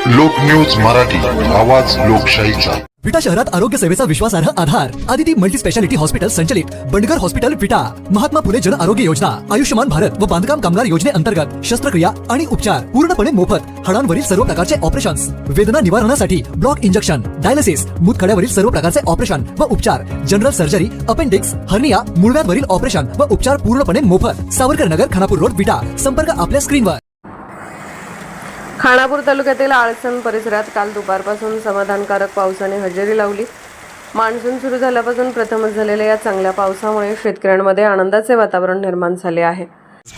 लोक न्यूज मराठी, आवाज लोकशाहीचा। विटा शहरात आरोग्य सेवेचा विश्वासार्ह आधार आदिती मल्टी स्पेशालिटी हॉस्पिटल संचलित बंडगर हॉस्पिटल विटा, महात्मा फुले जन आरोग्य योजना, आयुष्यमान भारत व बांधकाम कामगार योजनेअंतर्गत शस्त्रक्रिया आणि उपचार पूर्णपणे मोफत, हाडांवरील सर्व प्रकारचे ऑपरेशन्स, वेदना निवारणासाठी ब्लॉक इंजेक्शन, डायलिसिस, मूतखड्यावरील सर्व प्रकारचे ऑपरेशन व उपचार, जनरल सर्जरी, अपेंडिक्स, हर्निया, मूळव्याधवरील ऑपरेशन व उपचार पूर्णपणे मोफत। सावरकर नगर, खानापूर रोड, विटा। संपर्क आपल्या स्क्रीनवर। खानापूर तालुक्यातील आळसण परिसरात काल दुपारपासून समाधानकारक पावसाने हजेरी लावली। मान्सून सुरू झाल्यापासून प्रथमच झालेल्या या चांगल्या पावसामुळे शेतकऱ्यांमध्ये आनंदाचे वातावरण निर्माण झाले आहे।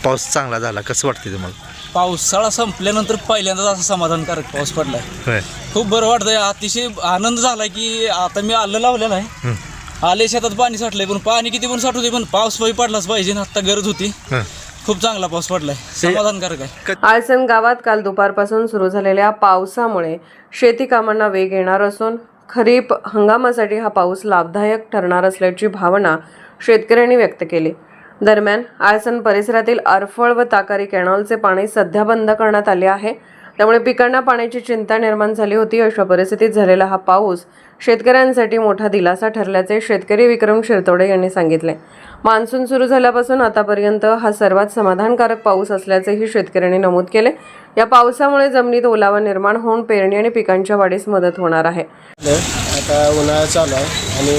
पाऊस चांगला झाला, कसं वाटते तुम्हाला? पावसाळा संपल्यानंतर पहिल्यांदाच असा समाधानकारक पाऊस पडलाय। खूप बरं वाटतंय, अतिशय आनंद झाला की आता मी आलं लावलेलं आहे, आले शेतात पाणी साठलंय, पण पाणी किती पण साठू दे पण पाऊस पडलाच पाहिजे ना, आता गरज होती। खूप चांगला पाऊस पडलाय, समाधानकारक आहे। आळसण गावात काल दुपारपासून सुरू झालेल्या पावसामुळे शेती कामांना वेग येणार असून खरीप हंगामासाठी हा पाऊस लाभदायक ठरणार असल्याची भावना शेतकऱ्यांनी व्यक्त केली। दरम्यान आळसण परिसरातील अरफळ व ताकारी कॅनॉलचे पाणी सध्या बंद करण्यात आले आहे, त्यामुळे पिकांना पाण्याची चिंता निर्माण झाली होती। अशा परिस्थितीत झालेला हा पाऊस शेतकऱ्यांसाठी मोठा दिलासा ठरल्याचे शेतकरी विक्रम शिरतोडे यांनी सांगितले। मान्सून सुरू झाल्यापासून आतापर्यंत हा सर्वात समाधानकारक पाऊस असल्याचेही शेतकऱ्यांनी नमूद केले। या पावसामुळे जमिनीत ओलावा निर्माण होऊन पेरणी आणि पिकांच्या वाढीस मदत होणार आहे। आता उन्हाळा चालू आहे आणि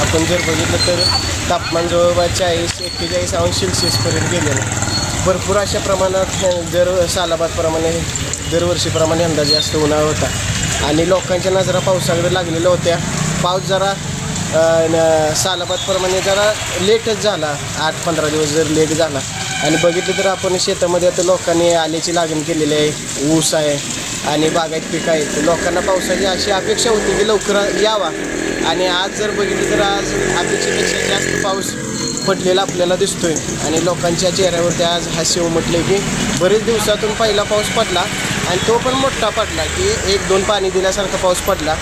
आपण जर बघितलं तर तापमान जवळपास 40-41 अंश सेल्सिअसपर्यंत गेलेलं आहे। भरपूर अशा प्रमाणात दर सालाबादप्रमाणे दरवर्षीप्रमाणे यंदा जास्त उन्हाळा होता आणि लोकांच्या नजरा पावसाकडे लागलेल्या होत्या। पाऊस जरा सालाबादप्रमाणे जरा लेटच झाला, 8-15 दिवस जर लेट झाला। आणि बघितलं तर आपण शेतामध्ये आता लोकांनी आल्याची लागण केलेली आहे, ऊस आहे आणि बागायत पिकं आहेत। लोकांना पावसाची अशी अपेक्षा होती की लवकर यावा आणि आज जर बघितलं तर आज अपेक्षेपेक्षा जास्त पाऊस पडलेला आपल्याला दिसतोय आणि लोकांच्या चेहऱ्यावरती आज हास्य उमटले की बरेच दिवसातून पहिला पाऊस पडला आणि तो पण मोठा पडला की 1-2 पाणी दिल्यासारखा पाऊस पडला।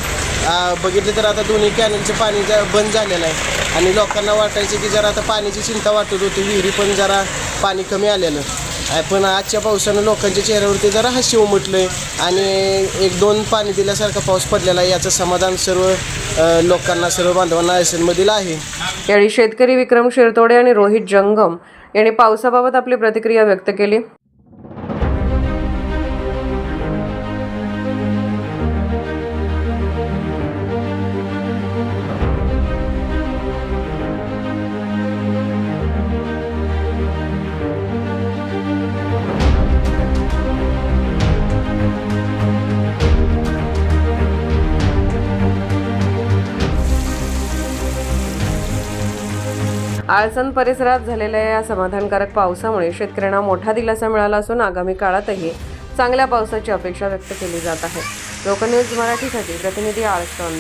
बघितलं तर आता दोन्ही कॅनलचं पाणी बंद झालेलं आहे आणि लोकांना वाटायचं की जरा आता पाण्याची चिंता वाटत होती, विहिरी पण जरा पाणी कमी आलेलं, पण आजच्या पावसानं लोकांच्या चेहऱ्यावरती जरा हास्य उमटलं आहे आणि 1-2 पाणी दिल्यासारखा पाऊस पडलेला आहे। याचं समाधान सर्व लोकांना, सर्व बांधवांना आळसणमधील आहे। यावेळी शेतकरी विक्रम शिरतोडे आणि रोहित जंगम यांनी पावसाबाबत आपली प्रतिक्रिया व्यक्त केली। आळसण परिसरात झालेल्या या समाधानकारक पावसामुळे शेतकऱ्यांना मोठा दिलासा मिळाला असून आगामी काळातही चांगल्या पावसाची अपेक्षा व्यक्त केली जात आहे। लोक न्यूज मराठीसाठी प्रतिनिधी आळसण।